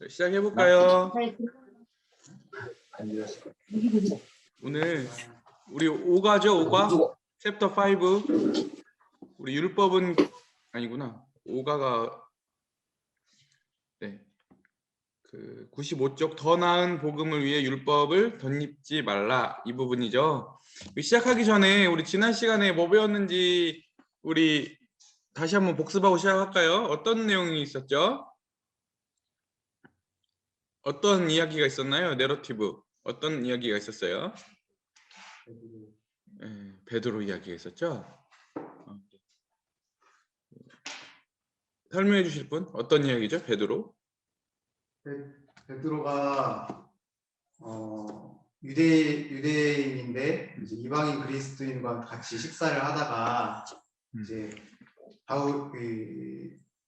시작해 볼까요? 오늘 우리 5가죠, 5가? 챕터 5. 우리 율법은 아니구나. 5가가 네. 그 95쪽 더 나은 복음을 위해 율법을 덧입지 말라, 이 부분이죠. 시작하기 전에 우리 지난 시간에 뭐 배웠는지 우리 다시 한번 복습하고 시작할까요? 어떤 내용이 있었죠? 어떤 이야기가 있었나요? 내러티브. 어떤 이야기가 있었어요? 베드로 이야기가 있었죠? 설명해 주실 분? 어떤 이야기죠? 베드로? 베드로가 유대인인데 이제 이방인 그리스도인과 같이 식사를 하다가 이제 바울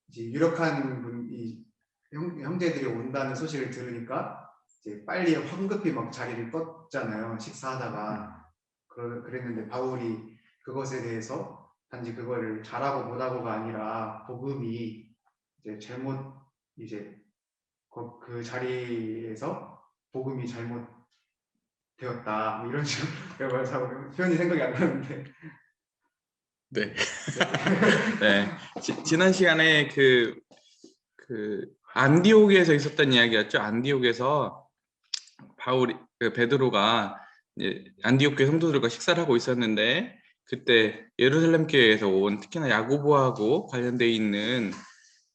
이제 유력한 이 형제들이 온다는 소식을 들으니까 이제 빨리 황급히 막 자리를 떴잖아요. 식사하다가 그랬는데 바울이 그것에 대해서 단지 그거를 잘하고 못하고가 아니라 복음이 이제 잘못 이제 그 자리에서 복음이 잘못되었다 뭐 이런 식으로 말해서 표현이 생각이 안 나는데 네. 네. 지난 시간에 그 안디옥에서 있었던 이야기였죠. 안디옥에서 바울이 베드로가 이제 안디옥 교회 성도들과 식사를 하고 있었는데 그때 예루살렘 교회에서 온 특히나 야고보하고 관련돼 있는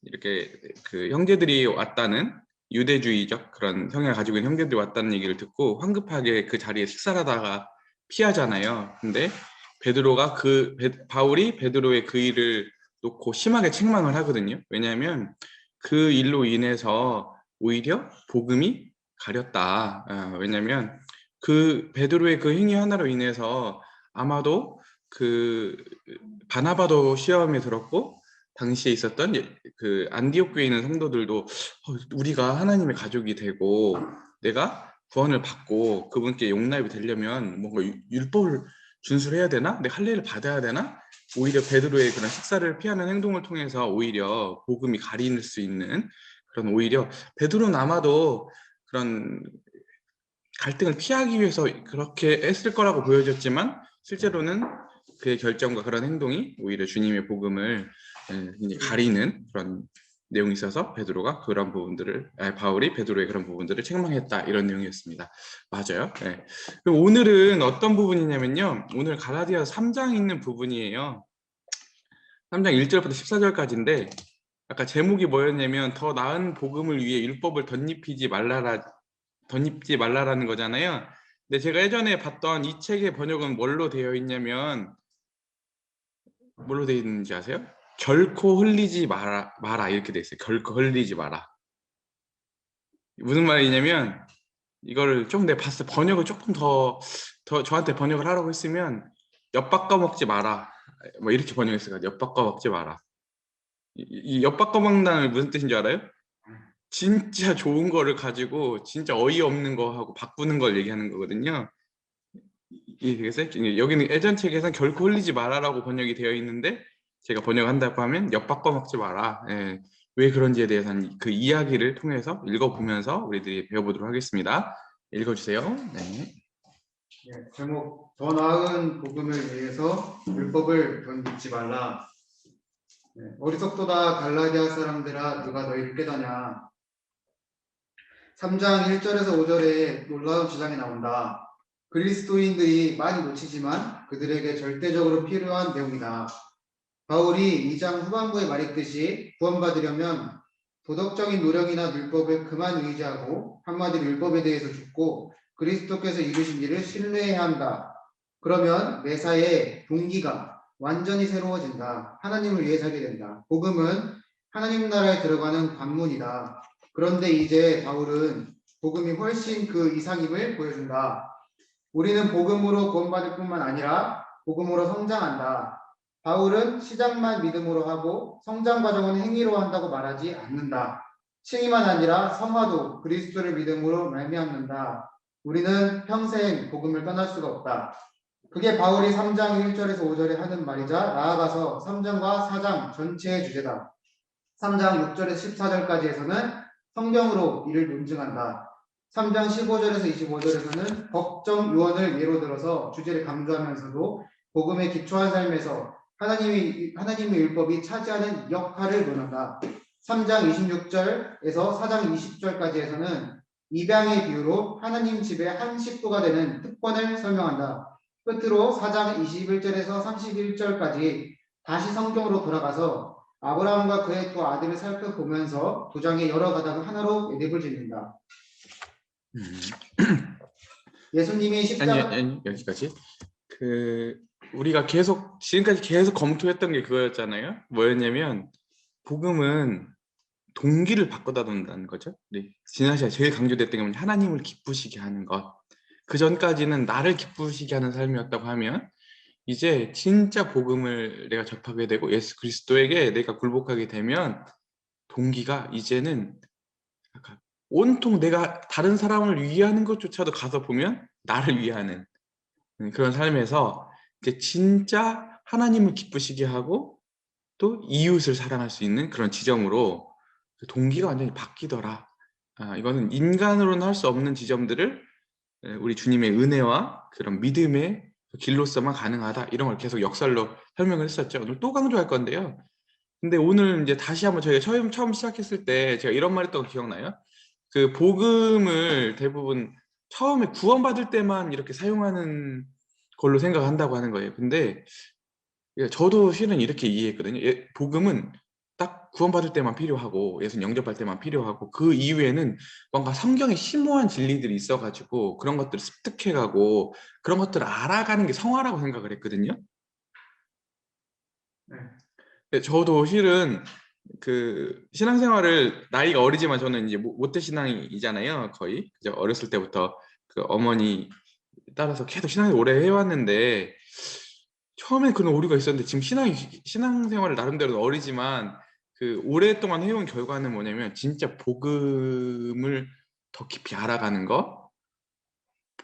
이렇게 그 형제들이 왔다는 유대주의적 그런 성향을 가지고 있는 형제들이 왔다는 얘기를 듣고 황급하게 그 자리에 식사를 하다가 피하잖아요. 근데 베드로가 바울이 베드로의 그 일을 놓고 심하게 책망을 하거든요. 왜냐하면 그 일로 인해서 오히려 복음이 가렸다. 왜냐하면 그 베드로의 그 행위 하나로 인해서 아마도 그 바나바도 시험에 들었고 당시에 있었던 그 안디옥 교회에 있는 성도들도 우리가 하나님의 가족이 되고 내가 구원을 받고 그분께 용납이 되려면 뭔가 율법을 준수해야 되나? 내가 할례를 받아야 되나? 오히려 베드로의 그런 식사를 피하는 행동을 통해서 오히려 복음이 가릴 수 있는 그런 오히려 베드로는 아마도 그런 갈등을 피하기 위해서 그렇게 했을 거라고 보여졌지만 실제로는 그의 결정과 그런 행동이 오히려 주님의 복음을 이제 가리는 그런 내용이 있어서 베드로가 그런 부분들을 바울이 베드로의 그런 부분들을 책망했다 이런 내용이었습니다. 맞아요. 네. 그럼 오늘은 어떤 부분이냐면요. 오늘 갈라디아서 3장 있는 부분이에요. 3장 1절부터 14절까지인데 아까 제목이 뭐였냐면 더 나은 복음을 위해 율법을 덧입지 말라라는 거잖아요. 근데 제가 예전에 봤던 이 책의 번역은 뭘로 되어 있냐면 뭘로 되어 있는지 아세요? 결코 흘리지 마라 이렇게 되어 있어요. 결코 흘리지 마라. 무슨 말이냐면 이거를 좀 내가 봤을 때 번역을 조금 더 저한테 번역을 하라고 했으면 엿바꿔 먹지 마라 뭐 이렇게 번역했어요. 엿바꿔 먹지 마라. 이 엿바꿔 먹는다는 무슨 뜻인 줄 알아요? 진짜 좋은 거를 가지고 진짜 어이없는 거 하고 바꾸는 걸 얘기하는 거거든요. 여기는 예전 책에서는 결코 흘리지 마라라고 번역이 되어 있는데 제가 번역한다고 하면 엿바꿔 먹지 마라. 예. 왜 그런지에 대해서는 그 이야기를 통해서 읽어보면서 우리들이 배워보도록 하겠습니다. 읽어주세요. 네. 네, 제목 더 나은 복음을 위해서 율법을 덧입지 말라. 네, 어리석도다 갈라디아 사람들아 누가 너희를 깨다냐. 3장 1절에서 5절에 놀라운 주장이 나온다. 그리스도인들이 많이 놓치지만 그들에게 절대적으로 필요한 내용이다. 바울이 2장 후반부에 말했듯이 구원받으려면 도덕적인 노력이나 율법을 그만 의지하고 한마디로 율법에 대해서 죽고 그리스도께서 이루신 일을 신뢰해야 한다. 그러면 매사에 동기가 완전히 새로워진다. 하나님을 위해 살게 된다. 복음은 하나님 나라에 들어가는 관문이다. 그런데 이제 바울은 복음이 훨씬 그 이상임을 보여준다. 우리는 복음으로 구원받을 뿐만 아니라 복음으로 성장한다. 바울은 시작만 믿음으로 하고 성장 과정은 행위로 한다고 말하지 않는다. 칭의만 아니라 성화도 그리스도를 믿음으로 말미암는다. 우리는 평생 복음을 떠날 수가 없다. 그게 바울이 3장 1절에서 5절에 하는 말이자 나아가서 3장과 4장 전체의 주제다. 3장 6절에서 14절까지에서는 성경으로 이를 논증한다. 3장 15절에서 25절에서는 법정 유언을 예로 들어서 주제를 강조하면서도 복음에 기초한 삶에서 하나님의 율법이 차지하는 역할을 논한다. 3장 26절에서 4장 20절까지에서는 입양의 비유로 하나님 집의 한 식구가 되는 특권을 설명한다. 끝으로 4장 21절에서 31절까지 다시 성경으로 돌아가서 아브라함과 그의 두 아들을 살펴보면서 두 장의 여러 가닥을 하나로 매듭을 짓는다. 예수님이 아니, 십자가 아니 여기까지. 우리가 계속 지금까지 계속 검토했던 게 그거였잖아요. 뭐였냐면 복음은 동기를 바꿔다 놓는다는 거죠. 네. 지난 시간에 제일 강조됐던 게 하나님을 기쁘시게 하는 것. 그 전까지는 나를 기쁘시게 하는 삶이었다고 하면 이제 진짜 복음을 내가 접하게 되고 예수 그리스도에게 내가 굴복하게 되면 동기가 이제는 약간 온통 내가 다른 사람을 위하는 것조차도 가서 보면 나를 위하는 그런 삶에서 이제 진짜 하나님을 기쁘시게 하고 또 이웃을 사랑할 수 있는 그런 지점으로 그 동기가 완전히 바뀌더라. 이거는 인간으로는 할 수 없는 지점들을 우리 주님의 은혜와 그런 믿음의 길로서만 가능하다. 이런 걸 계속 역설로 설명을 했었죠. 오늘 또 강조할 건데요. 근데 오늘 이제 다시 한번 저희가 처음 시작했을 때 제가 이런 말 했던 거 기억나요? 그 복음을 대부분 처음에 구원받을 때만 이렇게 사용하는 걸로 생각한다고 하는 거예요. 근데 저도 실은 이렇게 이해했거든요. 복음은 딱 구원받을 때만 필요하고 예수 영접할 때만 필요하고 그 이후에는 뭔가 성경에 심오한 진리들이 있어가지고 그런 것들을 습득해가고 그런 것들을 알아가는 게 성화라고 생각을 했거든요. 근데 저도 실은 그 신앙생활을 나이가 어리지만 저는 이제 모태 신앙이잖아요. 거의 그죠? 어렸을 때부터 그 어머니 따라서 계속 신앙을 오래 해왔는데 처음엔 그런 오류가 있었는데 지금 신앙생활을 나름대로 어리지만 그 오랫동안 해온 결과는 뭐냐면 진짜 복음을 더 깊이 알아가는 거,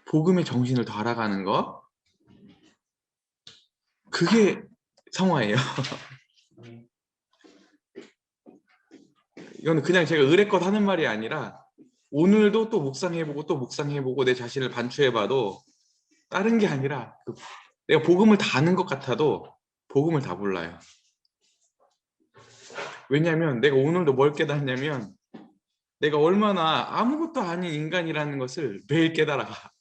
복음의 정신을 더 알아가는 거, 그게 성화예요. 이거는 그냥 제가 의례껏 하는 말이 아니라 오늘도 또 묵상해보고 또 묵상해보고 내 자신을 반추해봐도 다른 게 아니라 내가 복음을 다 아는 것 같아도 복음을 다 몰라요. 왜냐하면 내가 오늘도 뭘 깨닫냐면 내가 얼마나 아무것도 아닌 인간이라는 것을 매일 깨달아가.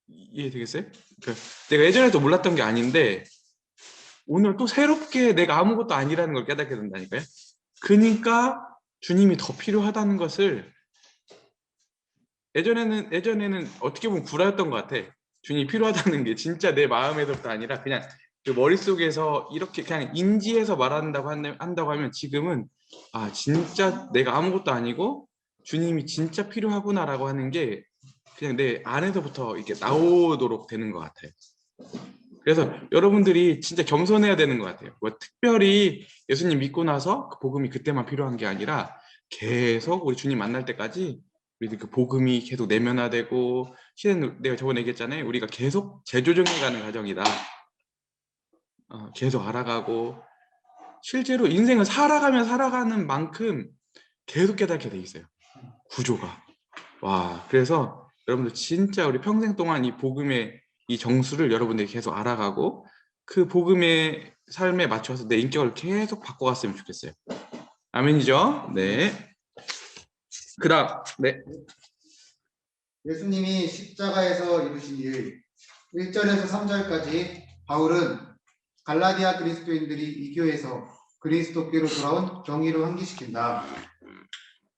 이해되겠어요? 내가 예전에도 몰랐던 게 아닌데 오늘 또 새롭게 내가 아무것도 아니라는 걸 깨닫게 된다니까요. 그러니까 주님이 더 필요하다는 것을 예전에는 어떻게 보면 구라였던 것 같아. 주님이 필요하다는 게 진짜 내 마음에서부터 아니라 그냥 그 머릿속에서 이렇게 그냥 인지해서 한다고 하면 지금은 진짜 내가 아무것도 아니고 주님이 진짜 필요하구나라고 하는 게 그냥 내 안에서부터 이렇게 나오도록 되는 것 같아요. 그래서 여러분들이 진짜 겸손해야 되는 것 같아요. 뭐 특별히 예수님 믿고 나서 그 복음이 그때만 필요한 게 아니라 계속 우리 주님 만날 때까지 우리 그 복음이 계속 내면화되고 실은 내가 저번에 얘기했잖아요. 우리가 계속 재조정해가는 과정이다. 계속 알아가고 실제로 인생을 살아가는 만큼 계속 깨닫게 돼 있어요. 구조가. 와, 그래서 여러분들 진짜 우리 평생 동안 이 복음의 이 정수를 여러분들이 계속 알아가고 그 복음의 삶에 맞춰서 내 인격을 계속 바꿔갔으면 좋겠어요. 아멘이죠? 네. 그다음, 네. 예수님이 십자가에서 이루신 일 1절에서 3절까지 바울은 갈라디아 그리스도인들이 이 교회에서 그리스도께로 돌아온 정의를 환기시킨다.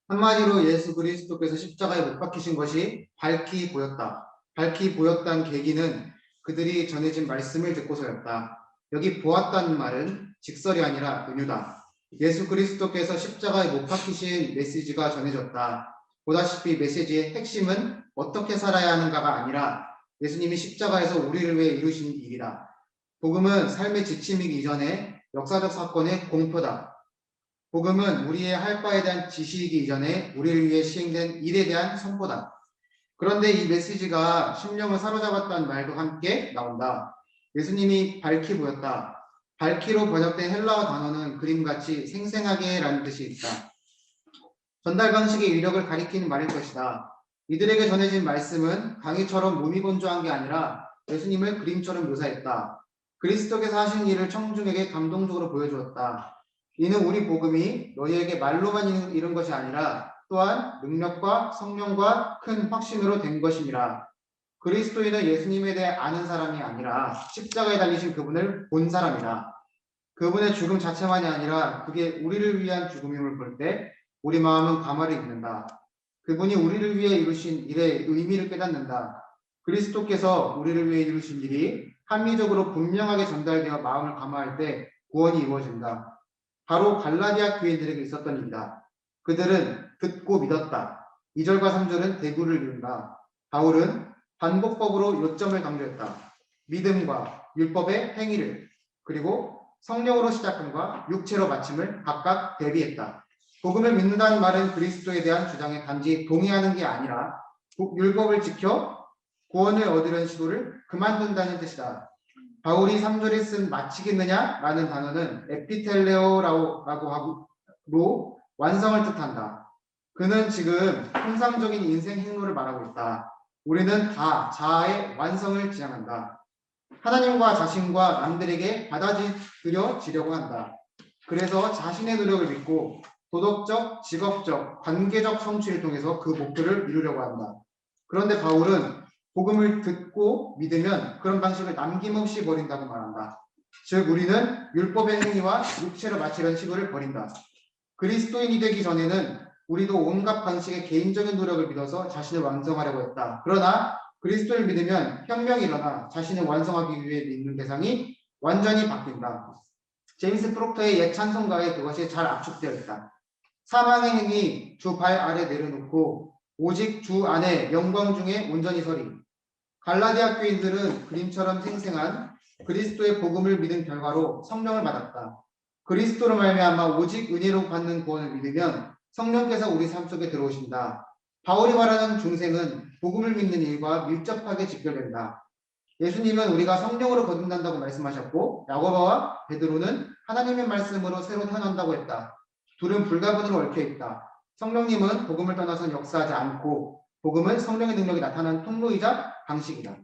한마디로 예수 그리스도께서 십자가에 못 박히신 것이 밝히 보였다. 밝히 보였다는 계기는 그들이 전해진 말씀을 듣고서였다. 여기 보았다는 말은 직설이 아니라 은유다. 예수 그리스도께서 십자가에 못 박히신 메시지가 전해졌다. 보다시피 메시지의 핵심은 어떻게 살아야 하는가가 아니라 예수님이 십자가에서 우리를 위해 이루신 일이다. 복음은 삶의 지침이기 이전에 역사적 사건의 공표다. 복음은 우리의 할 바에 대한 지식이기 이전에 우리를 위해 시행된 일에 대한 선포다. 그런데 이 메시지가 심령을 사로잡았다는 말과 함께 나온다. 예수님이 밝히 보였다. 밝기로 번역된 헬라어 단어는 그림같이 생생하게라는 뜻이 있다. 전달 방식의 위력을 가리키는 말일 것이다. 이들에게 전해진 말씀은 강의처럼 몸이 건조한 게 아니라 예수님을 그림처럼 묘사했다. 그리스도께서 하신 일을 청중에게 감동적으로 보여주었다. 이는 우리 복음이 너희에게 말로만 이룬 것이 아니라 또한 능력과 성령과 큰 확신으로 된 것이니라. 그리스도인은 예수님에 대해 아는 사람이 아니라 십자가에 달리신 그분을 본 사람이다. 그분의 죽음 자체만이 아니라 그게 우리를 위한 죽음임을 볼 때 우리 마음은 감화를 입는다. 그분이 우리를 위해 이루신 일의 의미를 깨닫는다. 그리스도께서 우리를 위해 이루신 일이 합리적으로 분명하게 전달되어 마음을 감화할 때 구원이 이루어진다. 바로 갈라디아 교인들에게 있었던 일이다. 그들은 듣고 믿었다. 2절과 3절은 대구를 이룬다. 바울은 반복법으로 요점을 강조했다. 믿음과 율법의 행위를, 그리고 성령으로 시작함과 육체로 마침을 각각 대비했다. 복음을 믿는다는 말은 그리스도에 대한 주장에 단지 동의하는 게 아니라 율법을 지켜 구원을 얻으려는 시도를 그만둔다는 뜻이다. 바울이 3절에 쓴 마치겠느냐라는 단어는 에피텔레오라고 하고 완성을 뜻한다. 그는 지금 통상적인 인생 행로를 말하고 있다. 우리는 다 자아의 완성을 지향한다. 하나님과 자신과 남들에게 받아들여지려고 한다. 그래서 자신의 노력을 믿고 도덕적, 직업적, 관계적 성취를 통해서 그 목표를 이루려고 한다. 그런데 바울은 복음을 듣고 믿으면 그런 방식을 남김없이 버린다고 말한다. 즉 우리는 율법의 행위와 육체로 마치려는 시도를 버린다. 그리스도인이 되기 전에는 우리도 온갖 방식의 개인적인 노력을 믿어서 자신을 완성하려고 했다. 그러나 그리스도를 믿으면 혁명이 일어나 자신을 완성하기 위해 믿는 대상이 완전히 바뀐다. 제임스 프록터의 옛 찬송가에 그것이 잘 압축되어 있다. 사망의 행위 주 발 아래 내려놓고 오직 주 안에 영광 중에 온전히 서리. 갈라디아 교인들은 그림처럼 생생한 그리스도의 복음을 믿은 결과로 성령을 받았다. 그리스도로 말미암아 오직 은혜로 받는 구원을 믿으면 성령께서 우리 삶 속에 들어오신다. 바울이 말하는 중생은 복음을 믿는 일과 밀접하게 직결된다. 예수님은 우리가 성령으로 거듭난다고 말씀하셨고 야고보와 베드로는 하나님의 말씀으로 새로 태어난다고 했다. 둘은 불가분으로 얽혀 있다. 성령님은 복음을 떠나서 역사하지 않고 복음은 성령의 능력이 나타나는 통로이자 방식이다.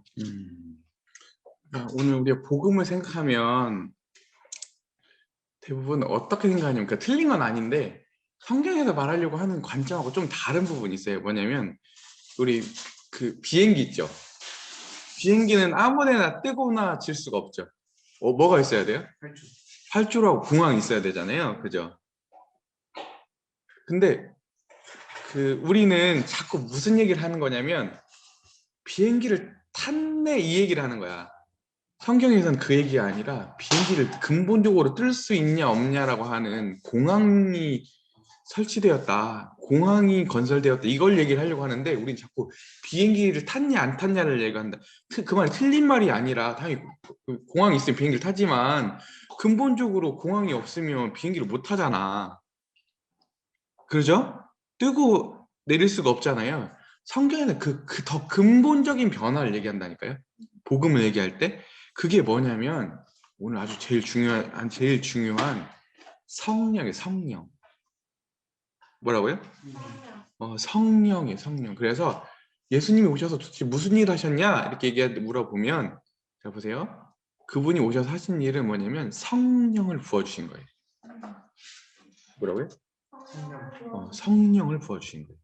오늘 우리가 복음을 생각하면 대부분 어떻게 생각하냐면, 그러니까 틀린 건 아닌데 성경에서 말하려고 하는 관점하고 좀 다른 부분이 있어요. 뭐냐면 우리 그 비행기 있죠. 비행기는 아무데나 뜨거나 질 수가 없죠. 뭐가 있어야 돼요? 활주로하고 궁항이 있어야 되잖아요. 그죠? 근데 우리는 자꾸 무슨 얘기를 하는 거냐면 비행기를 탔네 이 얘기를 하는 거야. 성경에서는 그 얘기가 아니라 비행기를 근본적으로 뜰 수 있냐 없냐라고 하는 공항이 설치되었다, 공항이 건설되었다, 이걸 얘기를 하려고 하는데 우린 자꾸 비행기를 탔냐 안 탔냐를 얘기한다. 그 말이 틀린 말이 아니라 당연히 공항이 있으면 비행기를 타지만 근본적으로 공항이 없으면 비행기를 못 타잖아. 그러죠? 뜨고 내릴 수가 없잖아요. 성경에는 더 근본적인 변화를 얘기한다니까요. 복음을 얘기할 때 그게 뭐냐면 오늘 아주 제일 중요한 성령이에요. 성령. 뭐라고요? 성령이에요. 성령. 그래서 예수님이 오셔서 도대체 무슨 일 하셨냐 이렇게 물어보면, 자 보세요. 그분이 오셔서 하신 일은 뭐냐면 성령을 부어주신 거예요. 뭐라고요? 성령을 부어주신 거예요.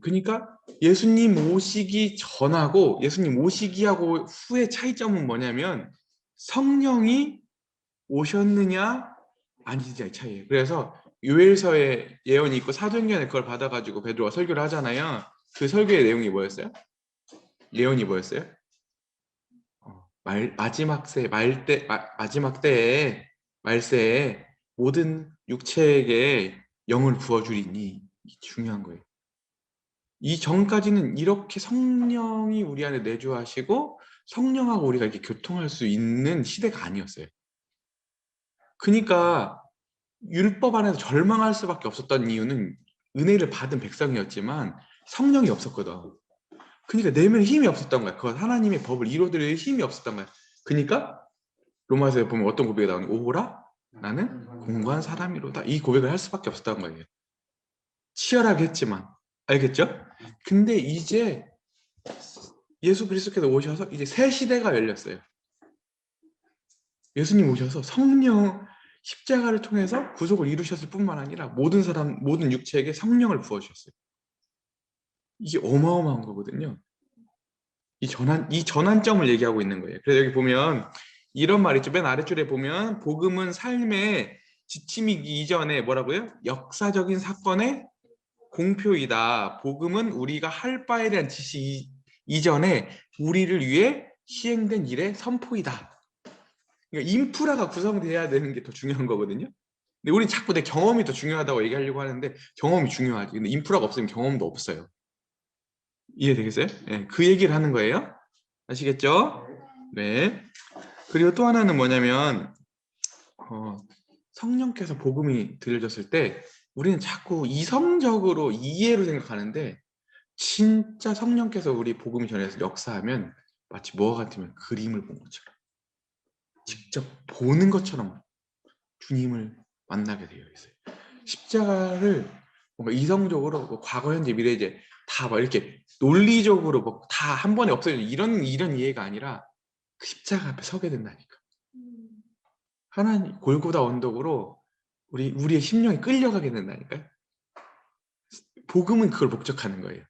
그러니까 예수님 오시기 전하고 예수님 오시기 하고 후의 차이점은 뭐냐면 성령이 오셨느냐 아니냐의 차이예요. 그래서 요엘서에 예언이 있고 사도행전에 그걸 받아가지고 베드로가 설교를 하잖아요. 그 설교의 내용이 뭐였어요? 예언이 뭐였어요? 마지막 때에 말세에 모든 육체에게 영을 부어주리니. 중요한 거예요. 이 전까지는 이렇게 성령이 우리 안에 내주하시고 성령하고 우리가 이렇게 교통할 수 있는 시대가 아니었어요. 그러니까 율법 안에서 절망할 수밖에 없었던 이유는 은혜를 받은 백성이었지만 성령이 없었거든. 그러니까 내면에 힘이 없었던 거야. 그건 하나님의 법을 이루어드릴 힘이 없었던 거야. 그러니까 로마서에 보면 어떤 고백이 나오니? 오라 나는 공고한 사람이로다. 이 고백을 할 수밖에 없었던 거예요. 치열하게 했지만. 알겠죠? 근데 이제 예수 그리스도께서 오셔서 이제 새 시대가 열렸어요. 예수님 오셔서 성령 십자가를 통해서 구속을 이루셨을 뿐만 아니라 모든 사람, 모든 육체에게 성령을 부어주셨어요. 이게 어마어마한 거거든요. 이 전환점을 얘기하고 있는 거예요. 그래서 여기 보면 이런 말 있죠. 맨 아래줄에 보면 복음은 삶의 지침이기 이전에 뭐라고요? 역사적인 사건의 공표이다. 복음은 우리가 할 바에 대한 지시 이전에 우리를 위해 시행된 일의 선포이다. 그러니까 인프라가 구성돼야 되는 게 더 중요한 거거든요. 근데 우리 자꾸 내 경험이 더 중요하다고 얘기하려고 하는데 경험이 중요하지. 근데 인프라가 없으면 경험도 없어요. 이해되겠어요? 네, 그 얘기를 하는 거예요. 아시겠죠? 네. 그리고 또 하나는 뭐냐면 성령께서 복음이 들려졌을 때 우리는 자꾸 이성적으로 이해로 생각하는데 진짜 성령께서 우리 복음이 전해서 역사하면 마치 뭐와 같으면 그림을 본 것처럼 직접 보는 것처럼 주님을 만나게 되어 있어요. 십자가를 뭔가 이성적으로 뭐 과거, 현재, 미래 이제 다 막 이렇게 논리적으로 뭐 다 한 번에 없어져 이런 이해가 아니라 그 십자가 앞에 서게 된다니까. 하나님 골고다 언덕으로 우리의 심령이 끌려가게 된다니까요. 복음은 그걸 목적하는 거예요.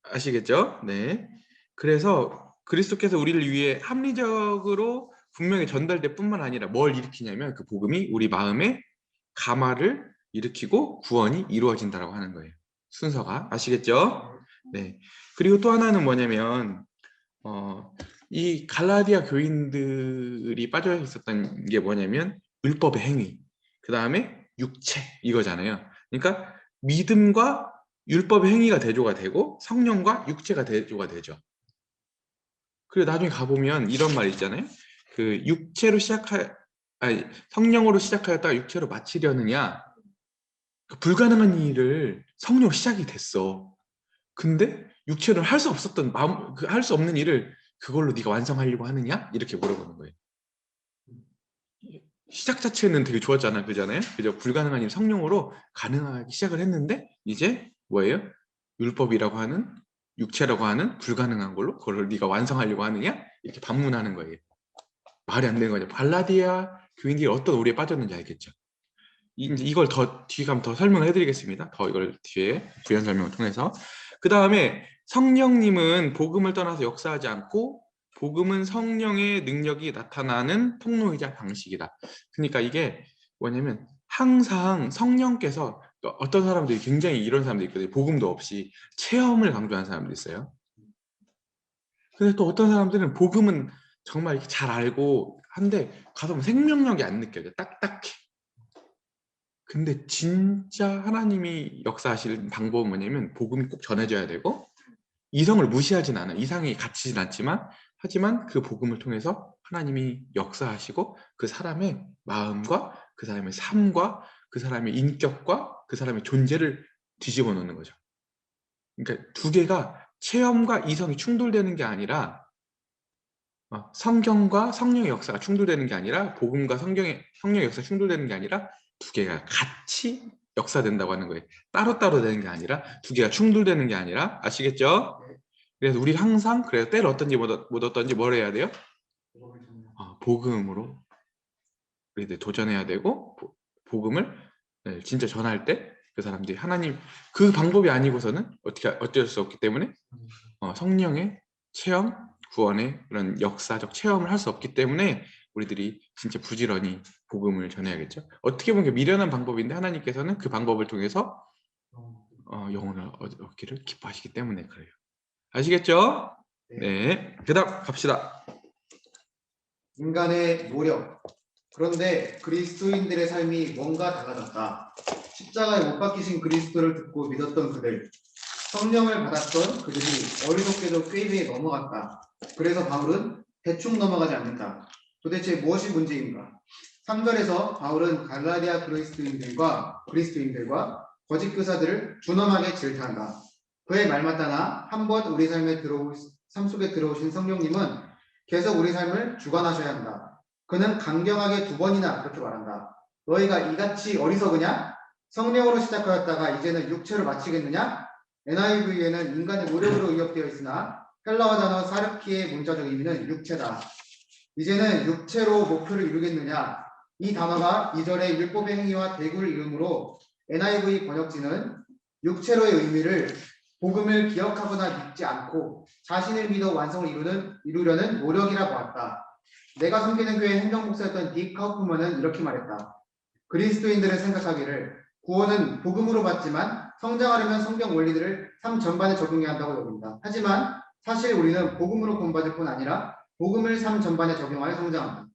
아시겠죠? 네. 그래서 그리스도께서 우리를 위해 합리적으로 분명히 전달될 뿐만 아니라 뭘 일으키냐면 그 복음이 우리 마음에 감화를 일으키고 구원이 이루어진다라고 하는 거예요. 순서가 아시겠죠? 네. 그리고 또 하나는 뭐냐면 이 갈라디아 교인들이 빠져 있었던 게 뭐냐면 율법의 행위, 그 다음에 육체 이거잖아요. 그러니까 믿음과 율법의 행위가 대조가 되고 성령과 육체가 대조가 되죠. 그리고 나중에 가보면 이런 말 있잖아요. 그 육체로 아니 성령으로 시작하였다가 육체로 마치려느냐, 그 불가능한 일을 성령으로 시작이 됐어. 근데 육체로 할 수 없었던 마음, 할 수 없는 일을 그걸로 네가 완성하려고 하느냐? 이렇게 물어보는 거예요. 시작 자체는 되게 좋았잖아, 그잖아요. 그죠? 불가능한 일 성령으로 가능하게 시작을 했는데 이제 뭐예요? 율법이라고 하는 육체라고 하는 불가능한 걸로 그걸 네가 완성하려고 하느냐? 이렇게 반문하는 거예요. 말이 안 되는 거죠. 발라디아 교인들이 어떤 오류에 빠졌는지 알겠죠? 이제 이걸 더 뒤에 가면 더 설명을 해드리겠습니다. 더 이걸 뒤에 부연 설명을 통해서. 그 다음에 성령님은 복음을 떠나서 역사하지 않고 복음은 성령의 능력이 나타나는 통로이자 방식이다. 그러니까 이게 뭐냐면 항상 성령께서 어떤 사람들이 굉장히 이런 사람들이 있거든요. 복음도 없이 체험을 강조하는 사람들이 있어요. 근데 또 어떤 사람들은 복음은 정말 이렇게 잘 알고 한데 가서 보면 생명력이 안 느껴져. 딱딱해. 근데 진짜 하나님이 역사하실 방법은 뭐냐면 복음이 꼭 전해져야 되고 이성을 무시하진 않아요. 이상이 갇히진 않지만 하지만 그 복음을 통해서 하나님이 역사하시고 그 사람의 마음과 그 사람의 삶과 그 사람의 인격과 그 사람의 존재를 뒤집어 놓는 거죠. 그러니까 두 개가 체험과 이성이 충돌되는 게 아니라 성경과 성령의 역사가 충돌되는 게 아니라 복음과 성령의 역사가 충돌되는 게 아니라 두 개가 같이 역사된다고 하는 거예요. 따로따로 되는 게 아니라 두 개가 충돌되는 게 아니라 아시겠죠? 그래서 우리 항상 그래서 때를 얻든지 못 얻든지 뭘 해야 돼요? 복음으로 우리들 도전해야 되고 복음을 진짜 전할 때 그 사람들이 하나님 그 방법이 아니고서는 어쩔 수 없기 때문에 성령의 체험, 구원의 그런 역사적 체험을 할 수 없기 때문에 우리들이 진짜 부지런히 복음을 전해야겠죠. 어떻게 보면 미련한 방법인데 하나님께서는 그 방법을 통해서 영혼을 얻기를 기뻐하시기 때문에 그래요. 아시겠죠? 네. 그다음 갑시다. 인간의 노력. 그런데 그리스도인들의 삶이 뭔가 달라졌다. 십자가에 못 박히신 그리스도를 듣고 믿었던 그들, 성령을 받았던 그들이 어리석게도 꾀비에 넘어갔다. 그래서 바울은 대충 넘어가지 않는다. 도대체 무엇이 문제인가? 3절에서 바울은 갈라디아 그리스도인들과 거짓 교사들을 준엄하게 질타한다. 그의 말마따나 한번 우리 삶 속에 들어오신 성령님은 계속 우리 삶을 주관하셔야 한다. 그는 강경하게 2번이나 그렇게 말한다. 너희가 이같이 어리석으냐? 성령으로 시작하였다가 이제는 육체로 마치겠느냐? NIV에는 인간의 노력으로 의역되어 있으나 헬라어 단어 사르키의 문자적 의미는 육체다. 이제는 육체로 목표를 이루겠느냐? 이 단어가 2절의 율법의 행위와 대구를 이름으로 NIV 번역지는 육체로의 의미를 복음을 기억하거나 믿지 않고 자신을 믿어 완성을 이루려는 노력이라 보았다. 내가 섬기는 교회 행정목사였던 딕 카우프먼은 이렇게 말했다. 그리스도인들은 생각하기를 구원은 복음으로 받지만 성장하려면 성경 원리들을 삶 전반에 적용해야 한다고 여긴다. 하지만 사실 우리는 복음으로 구원받을 뿐 아니라 복음을 삶 전반에 적용하여 성장한다.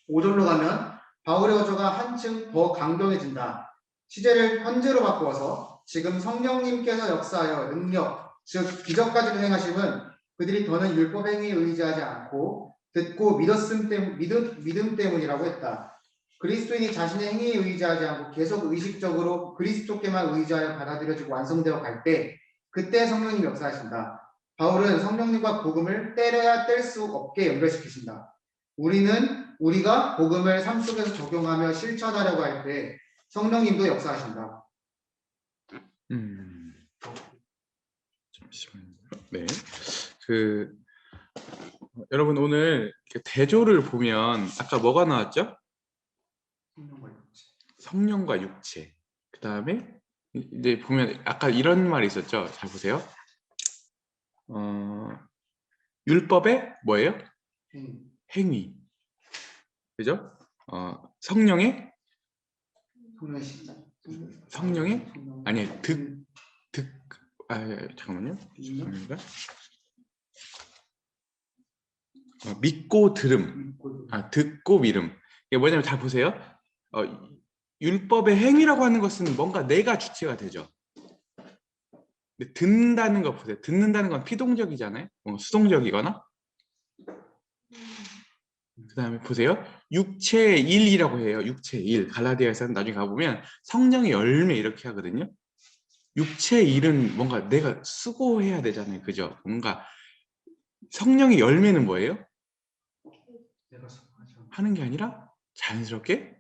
5절로 가면 바울의 어조가 한층 더 강경해진다. 시제를 현재로 바꾸어서 지금 성령님께서 역사하여 능력, 즉 기적까지도 행하심은 그들이 더는 율법 행위에 의지하지 않고 듣고 믿음 때문이라고 했다. 그리스도인이 자신의 행위에 의지하지 않고 계속 의식적으로 그리스도께만 의지하여 받아들여지고 완성되어 갈 때 그때 성령님 역사하신다. 바울은 성령님과 복음을 때려야 뗄 수 없게 연결시키신다. 우리가 복음을 삶 속에서 적용하며 실천하려고 할 때 성령님도 역사하신다. 잠시만요. 네. 여러분 오늘 대조를 보면 아까 뭐가 나왔죠? 성령과 육체. 그 다음에 이제 보면 아까 이런 말이 있었죠. 잘 보세요. 율법의 뭐예요? 행위. 그죠? 성령의 아니 잠깐만요. 죄송합니다. 믿고 들음. 듣고 믿음. 이게 뭐냐면 잘 보세요. 율법의 행위라고 하는 것은 뭔가 내가 주체가 되죠. 근데 듣는다는 거 보세요. 듣는다는 건 피동적이잖아요. 뭔가 수동적이거나. 그 다음에 보세요. 육체의 일이라고 해요. 육체의 일. 갈라디아에서는 나중에 가보면 성령의 열매 이렇게 하거든요. 육체의 일은 뭔가 내가 수고해야 되잖아요. 그죠? 뭔가 성령의 열매는 뭐예요? 하는 게 아니라 자연스럽게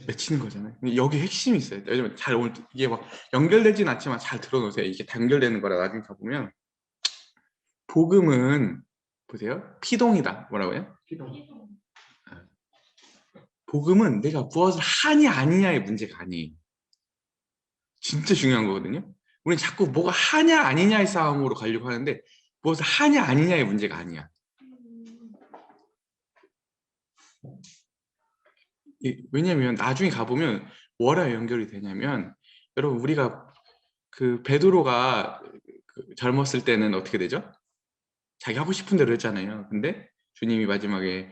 맺히는 거잖아요. 근데 여기 핵심이 있어요. 왜냐면 오늘 이게 막 연결되진 않지만 잘 들어놓으세요. 이게 단결되는 거라 나중에 가보면 복음은 보세요. 피동이다. 뭐라고요? 복음은 내가 무엇을 하냐 아니냐의 문제가 아니에요. 진짜 중요한 거거든요. 우리는 자꾸 뭐가 하냐 아니냐의 싸움으로 가려고 하는데 무엇을 하냐 아니냐의 문제가 아니야. 왜냐면 나중에 가보면 뭐랑 연결이 되냐면 여러분 우리가 베드로가 젊었을 때는 어떻게 되죠? 자기 하고 싶은 대로 했잖아요. 근데 주님이 마지막에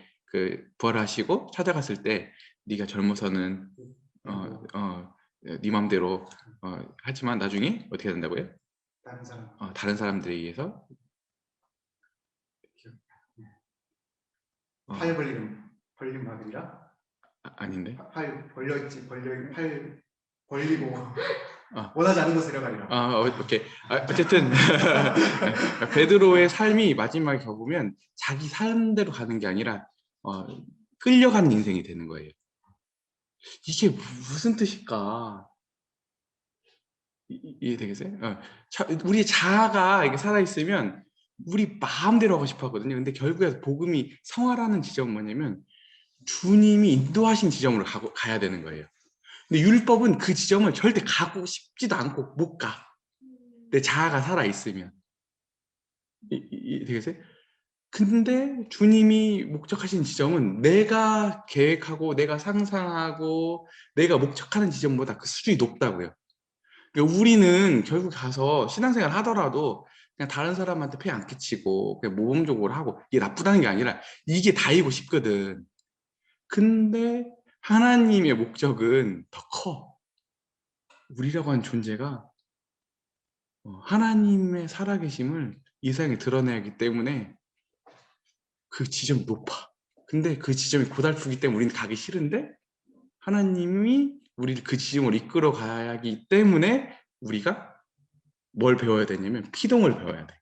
부활하시고 찾아갔을 때 네가 젊어서는 네 맘대로 하지만 나중에 어떻게 된다고요? 다른 사람들에 의해서 팔 벌림 받으리라? 아닌데? 팔 벌려있지. 팔 벌리고 원하지 않는 것을 이뤄가리라. 오케이. 어쨌든 베드로의 삶이 마지막에 가보면 자기 삶대로 가는 게 아니라 끌려가는 인생이 되는 거예요. 이게 무슨 뜻일까? 이해되겠어요? 우리의 자아가 이렇게 살아있으면 우리 마음대로 하고 싶어 하거든요. 근데 결국에 복음이 성화라는 지점은 뭐냐면 주님이 인도하신 지점으로 가야 되는 거예요. 근데 율법은 그 지점을 절대 가고 싶지도 않고 못 가. 내 자아가 살아있으면. 되겠어요? 근데 주님이 목적하신 지점은 내가 계획하고 내가 상상하고 내가 목적하는 지점보다 그 수준이 높다고요. 그러니까 우리는 결국 가서 신앙생활 하더라도 그냥 다른 사람한테 폐 안 끼치고 그냥 모범적으로 하고 이게 나쁘다는 게 아니라 이게 다이고 싶거든. 근데 하나님의 목적은 더 커. 우리라고 하는 존재가 하나님의 살아계심을 이 세상에 드러내야 하기 때문에 그 지점이 높아. 근데 그 지점이 고달프기 때문에 우리는 가기 싫은데 하나님이 우리를 그 지점으로 이끌어 가야 하기 때문에 우리가 뭘 배워야 되냐면 피동을 배워야 돼.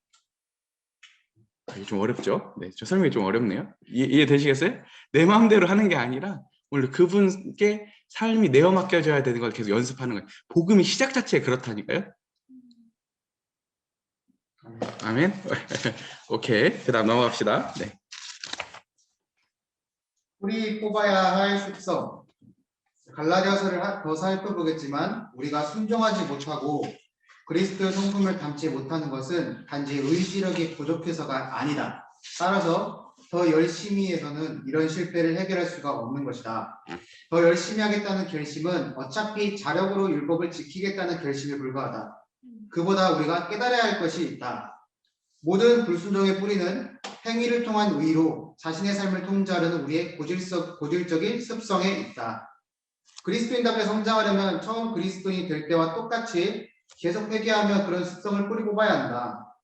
이게 좀 어렵죠? 네, 저 설명이 좀 어렵네요. 이해되시겠어요? 내 마음대로 하는 게 아니라 원래 그분께 삶이 내어 맡겨져야 되는 걸 계속 연습하는 거예요. 복음의 시작 자체가 그렇다니까요. 아멘. 오케이. 그다음 넘어갑시다. 네. 뿌리 뽑아야 할 습성. 갈라디아서를 더 살펴보겠지만 우리가 순종하지 못하고 그리스도의 성품을 담지 못하는 것은 단지 의지력이 부족해서가 아니다. 따라서 더 열심히 해서는 이런 실패를 해결할 수가 없는 것이다. 더 열심히 하겠다는 결심은 어차피 자력으로 율법을 지키겠다는 결심에 불과하다. 그보다 우리가 깨달아야 할 것이 있다. 모든 불순종의 뿌리는 행위를 통한 의로 자신의 삶을 통제하려는 우리의 고질적인 습성에 있다. 그리스도인답게 성장하려면 처음 그리스도인이 될 때와 똑같이 계속 회개하며 그런 습성을 뿌리 뽑아야 한다.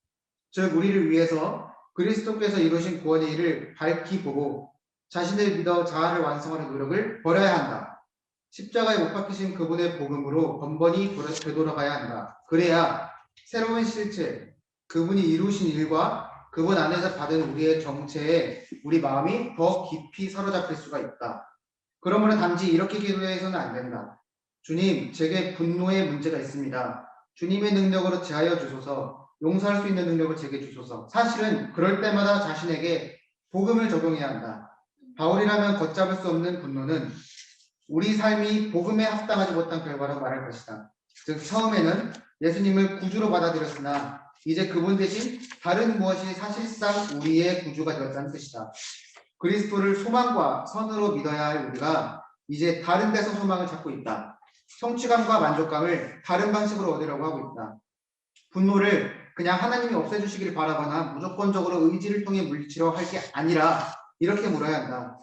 즉 우리를 위해서 그리스도께서 이루신 구원의 일을 밝히 보고 자신을 믿어 자아를 완성하는 노력을 벌여야 한다. 십자가에 못 박히신 그분의 복음으로 번번이 되돌아가야 한다. 그래야 새로운 실체, 그분이 이루신 일과 그분 안에서 받은 우리의 정체에 우리 마음이 더 깊이 사로잡힐 수가 있다. 그러므로 단지 이렇게 기도해서는 안 된다. 주님, 제게 분노의 문제가 있습니다. 주님의 능력으로 제하여 주소서. 용서할 수 있는 능력을 제게 주소서. 사실은 그럴 때마다 자신에게 복음을 적용해야 한다. 바울이라면 걷잡을 수 없는 분노는 우리 삶이 복음에 합당하지 못한 결과라고 말할 것이다. 즉 처음에는 예수님을 구주로 받아들였으나 이제 그분 대신 다른 무엇이 사실상 우리의 구주가 되었다는 뜻이다. 그리스도를 소망과 선으로 믿어야 할 우리가 이제 다른 데서 소망을 찾고 있다. 성취감과 만족감을 다른 방식으로 얻으려고 하고 있다. 분노를 그냥 하나님이 없애주시기를 바라거나 무조건적으로 의지를 통해 물리치려 할 게 아니라 이렇게 물어야 한다.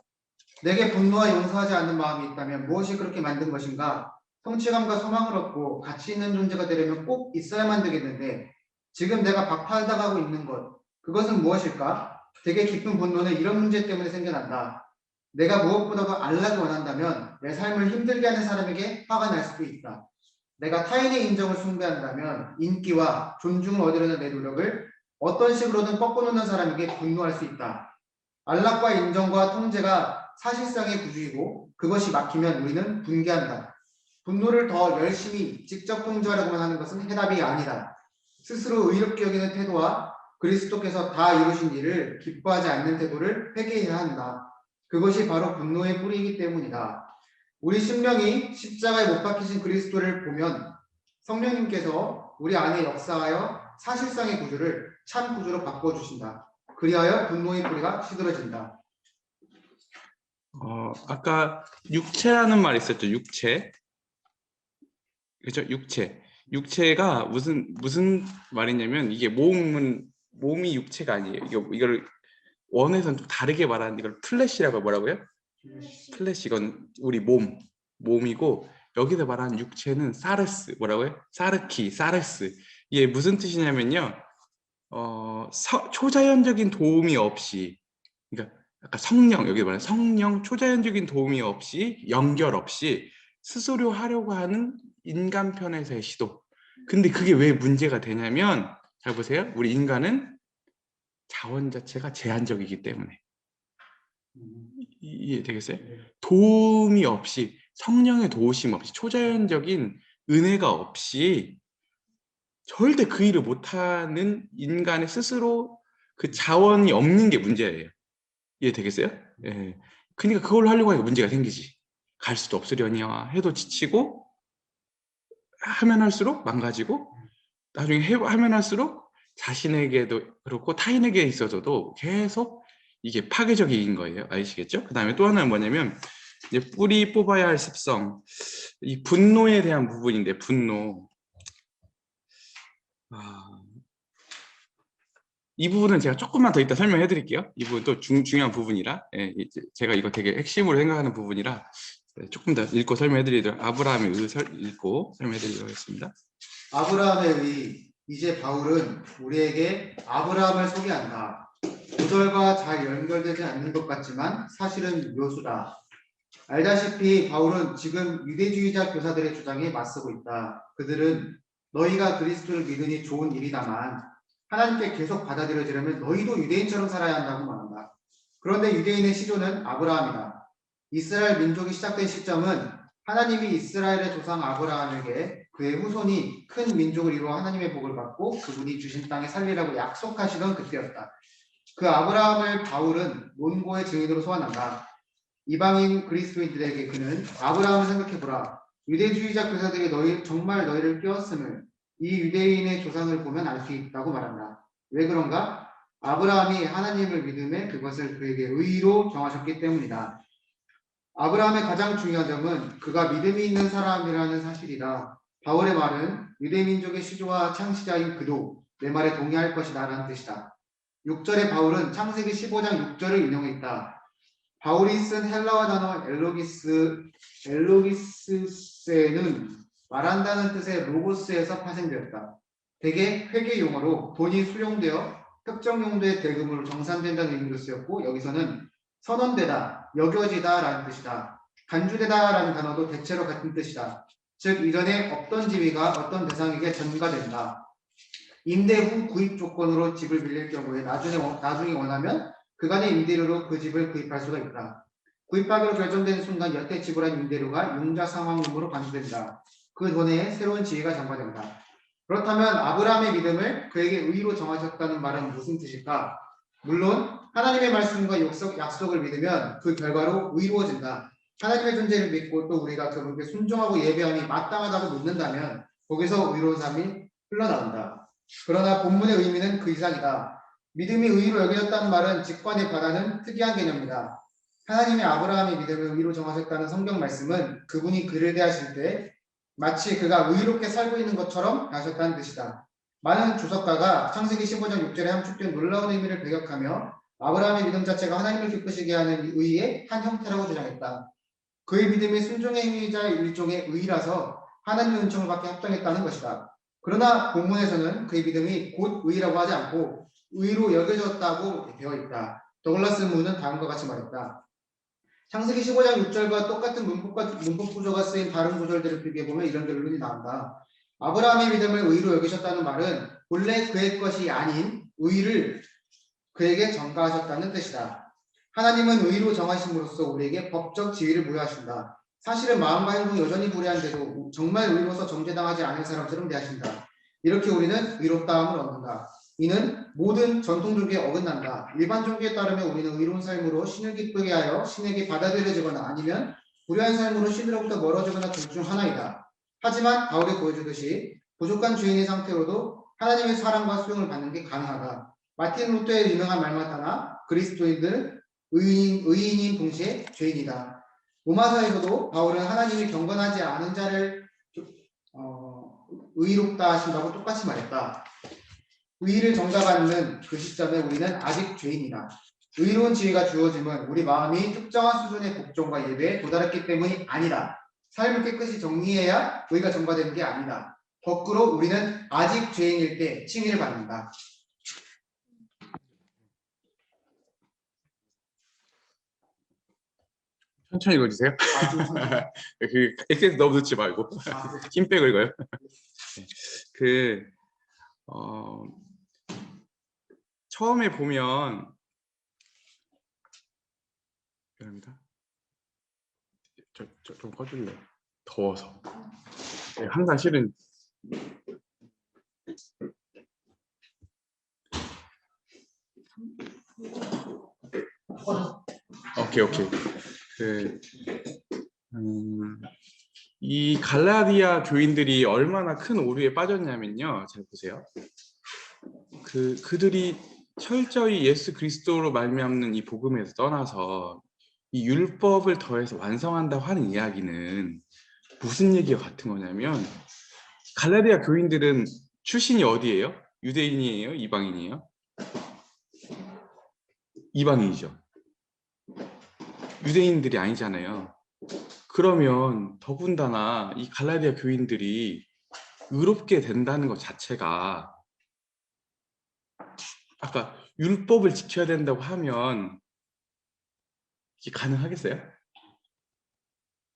내게 분노와 용서하지 않는 마음이 있다면 무엇이 그렇게 만든 것인가? 성취감과 소망을 얻고 가치 있는 존재가 되려면 꼭 있어야만 되겠는데 지금 내가 박탈당하고 있는 것, 그것은 무엇일까? 되게 깊은 분노는 이런 문제 때문에 생겨난다. 내가 무엇보다도 알라를 원한다면 내 삶을 힘들게 하는 사람에게 화가 날 수도 있다. 내가 타인의 인정을 숭배한다면 인기와 존중을 얻으려는 내 노력을 어떤 식으로든 꺾어놓는 사람에게 분노할 수 있다. 안락과 인정과 통제가 사실상의 구주이고 그것이 막히면 우리는 분개한다. 분노를 더 열심히 직접 통제하려고만 하는 것은 해답이 아니다. 스스로 의롭게 여기는 태도와 그리스도께서 다 이루신 일을 기뻐하지 않는 태도를 회개해야 한다. 그것이 바로 분노의 뿌리이기 때문이다. 우리 심령이 십자가에 못 박히신 그리스도를 보면 성령님께서 우리 안에 역사하여 사실상의 구주를 참 구주로 바꿔주신다. 그리하여 분노의 뿌리가 시들어진다. 아까 육체라는 말 있었죠. 육체. 그죠? 육체. 육체가 무슨 말이냐면 이게 몸이 육체가 아니에요. 이걸 원에서는 좀 다르게 말하는데 이걸 플래시라고 뭐라고요? 플래시. 이건 우리 몸이고 여기서 말하는 육체는 사르스. 뭐라고요? 사르스. 이게 무슨 뜻이냐면요. 초자연적인 도움이 없이, 그러니까 아까 성령, 여기 말하는 성령, 초자연적인 도움이 없이, 연결 없이 스스로 하려고 하는 인간 편에서의 시도. 근데 그게 왜 문제가 되냐면, 잘 보세요. 우리 인간은 자원 자체가 제한적이기 때문에. 이해되겠어요? 도움이 없이, 성령의 도우심 없이, 초자연적인 은혜가 없이 절대 그 일을 못하는 인간의 스스로 그 자원이 없는 게 문제예요. 이해되겠어요? 예. 그러니까 그걸 하려고 하니까 문제가 생기지. 갈 수도 없으려니와 해도 지치고, 하면 할수록 망가지고, 나중에 하면 할수록 자신에게도 그렇고 타인에게 있어서도 계속 이게 파괴적인 거예요. 아시겠죠? 그 다음에 또 하나는 뭐냐면 이제 뿌리 뽑아야 할 습성, 이 분노에 대한 부분인데, 분노. 이 부분은 제가 조금만 더 이따 설명해 드릴게요. 이 부분도 중요한 부분이라, 예, 제가 이거 되게 핵심으로 생각하는 부분이라 조금 더 읽고 설명해 드리도록, 아브라함의 읽고 설명해 드리도록 하겠습니다. 아브라함의 의. 이제 바울은 우리에게 아브라함을 소개한다. 구절과 잘 연결되지 않는 것 같지만 사실은 묘수다. 알다시피 바울은 지금 유대주의자 교사들의 주장에 맞서고 있다. 그들은 너희가 그리스도를 믿으니 좋은 일이다만 하나님께 계속 받아들여지려면 너희도 유대인처럼 살아야 한다고 말한다. 그런데 유대인의 시조는 아브라함이다. 이스라엘 민족이 시작된 시점은 하나님이 이스라엘의 조상 아브라함에게 그의 후손이 큰 민족을 이루어 하나님의 복을 받고 그분이 주신 땅에 살리라고 약속하시던 그때였다. 그 아브라함을 바울은 논고의 증인으로 소환한다. 이방인 그리스도인들에게 그는 아브라함을 생각해보라. 유대주의자 교사들이 정말 너희를 끼웠음을 이 유대인의 조상을 보면 알 수 있다고 말한다. 왜 그런가? 아브라함이 하나님을 믿음에 그것을 그에게 의로 정하셨기 때문이다. 아브라함의 가장 중요한 점은 그가 믿음이 있는 사람이라는 사실이다. 바울의 말은 유대민족의 시조와 창시자인 그도 내 말에 동의할 것이다 라는 뜻이다. 6절에 바울은 창세기 15장 6절을 인용했다. 바울이 쓴 헬라어 단어 엘로기스세는 말한다는 뜻의 로고스에서 파생되었다. 대개 회계 용어로 돈이 수용되어 특정 용도의 대금으로 정산된다는 의미로 쓰였고 여기서는 선언되다, 여겨지다 라는 뜻이다. 간주되다 라는 단어도 대체로 같은 뜻이다. 즉 이전에 없던 지위가 어떤 대상에게 전가된다. 임대 후 구입 조건으로 집을 빌릴 경우에 나중에 원하면 그간의 임대료로 그 집을 구입할 수가 있다. 구입하기로 결정된 순간 여태 지불한 임대료가 융자 상환금으로 반수된다. 그 돈에 새로운 지위가 전가된다. 그렇다면 아브라함의 믿음을 그에게 의로 정하셨다는 말은 무슨 뜻일까? 물론 하나님의 말씀과 약속을 믿으면 그 결과로 의로워진다. 하나님의 존재를 믿고 또 우리가 그분께 순종하고 예배함이 마땅하다고 믿는다면 거기서 의로운 삶이 흘러나온다. 그러나 본문의 의미는 그 이상이다. 믿음이 의로 여겨졌다는 말은 직관에 반하는 특이한 개념이다. 하나님이 아브라함의 믿음을 의로 정하셨다는 성경 말씀은 그분이 그를 대하실 때 마치 그가 의롭게 살고 있는 것처럼 하셨다는 뜻이다. 많은 주석가가 창세기 15장 6절에 함축된 놀라운 의미를 배격하며 아브라함의 믿음 자체가 하나님을 기쁘시게 하는 의의 한 형태라고 주장했다. 그의 믿음이 순종의 행위자 일종의 의라서 하나님의 은총을 받게 합당했다는 것이다. 그러나 본문에서는 그의 믿음이 곧 의라고 하지 않고 의로 여겨졌다고 되어 있다. 더글라스 문은 다음과 같이 말했다. 창세기 15장 6절과 똑같은 문법 구조가 쓰인 다른 구절들을 비교해보면 이런 결론이 나온다. 아브라함의 믿음을 의로 여기셨다는 말은 본래 그의 것이 아닌 의를 그에게 전가하셨다는 뜻이다. 하나님은 의로 정하심으로써 우리에게 법적 지위를 부여하신다. 사실은 마음과 행동이 여전히 불의한데도 정말 의로서 정죄당하지 않은 사람처럼 대하신다. 이렇게 우리는 의롭다함을 얻는다. 이는 모든 전통 종교에 어긋난다. 일반 종교에 따르면 우리는 의로운 삶으로 신을 기쁘게 하여 신에게 받아들여지거나 아니면 불의한 삶으로 신으로부터 멀어지거나 둘 중 하나이다. 하지만 바울이 보여주듯이 부족한 죄인의 상태로도 하나님의 사랑과 수용을 받는 게 가능하다. 마틴 루터의 유명한 말만 따나 그리스도인들은 의인인 동시에 죄인이다. 로마서에서도 바울은 하나님이 경건하지 않은 자를 의롭다 하신다고 똑같이 말했다. 의의를 정답받는 그 시점에 우리는 아직 죄인이다. 의로운 지위가 주어짐은 우리 마음이 특정한 수준의 복종과 예배에 도달했기 때문이 아니다. 삶을 깨끗이 정리해야 의가 전가되는 게 아니다. 거꾸로 우리는 아직 죄인일 때 칭의를 받는다. 천천히 읽어주세요. 그 엑센스 너무 넣지 말고 힘빼 긁어요. 처음에 보면 미안합니다. 좀 꺼줄래? 더워서. 항상 실은 오케이. 이 갈라디아 교인들이 얼마나 큰 오류에 빠졌냐면요. 잘 보세요. 그들이 철저히 예수 그리스도로 말미암는 이 복음에서 떠나서 이 율법을 더해서 완성한다고 하는 이야기는 무슨 얘기가 같은 거냐면 갈라디아 교인들은 출신이 어디예요? 유대인이에요? 이방인이에요? 이방인이죠. 유대인들이 아니잖아요. 그러면 더군다나 이 갈라디아 교인들이 의롭게 된다는 것 자체가 아까 율법을 지켜야 된다고 하면 이게 가능하겠어요?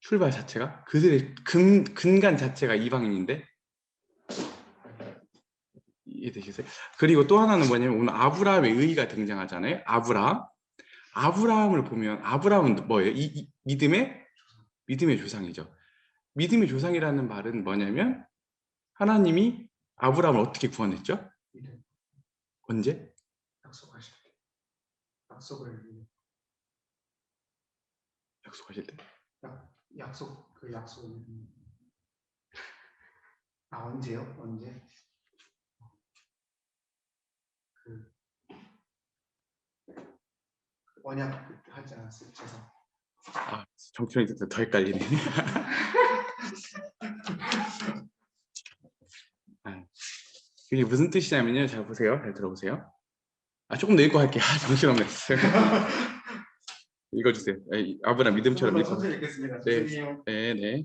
출발 자체가? 그들의 근간 자체가 이방인인데 이해되시세요? 그리고 또 하나는 뭐냐면 오늘 아브라함의 의의가 등장하잖아요. 아브라함을 보면 아브라함은 뭐예요? 이 믿음의 조상이죠. 믿음의 조상이라는 말은 뭐냐면 하나님이 아브라함을 어떻게 구원했죠? 믿음. 언제? 약속하실 때. 약속을 약속하실 때. 약속 그 약속. 언제요? 언제? 그 언약 하지 않았어요? 죄송. 아, 정신이 더 헷갈리네. 아, 이게 무슨 뜻이냐면요. 잘 보세요. 잘 들어보세요. 조금 더 읽고 할게요. 정신없네. 읽어주세요. 아브라함 믿음처럼 조금만 믿고. 천천히 읽겠습니다. 네, 죄송해요. 네, 네.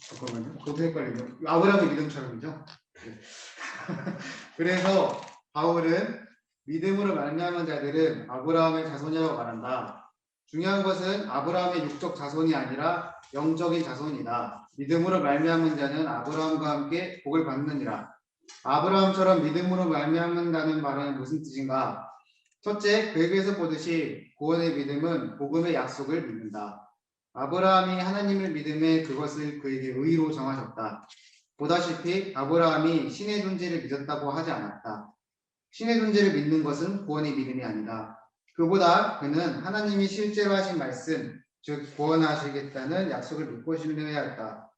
잠깐만요. 저도 헷갈리네요. 아브라함의 믿음처럼이죠. 네. 그래서 바울은 믿음으로 말미암은 자들은 아브라함의 자손이라고 말한다. 중요한 것은 아브라함의 육적 자손이 아니라 영적인 자손이다. 믿음으로 말미암은 자는 아브라함과 함께 복을 받느니라. 아브라함처럼 믿음으로 말미암는다는 말은 무슨 뜻인가? 첫째, 그에게서 보듯이 구원의 믿음은 복음의 약속을 믿는다. 아브라함이 하나님을 믿음에 그것을 그에게 의로 정하셨다. 보다시피 아브라함이 신의 존재를 믿었다고 하지 않았다. 신의 존재를 믿는 것은 구원의 믿음이 아니다. 그보다 그는 하나님이 실제로 하신 말씀, 즉 구원하시겠다는 약속을 믿고 신뢰해야 했다.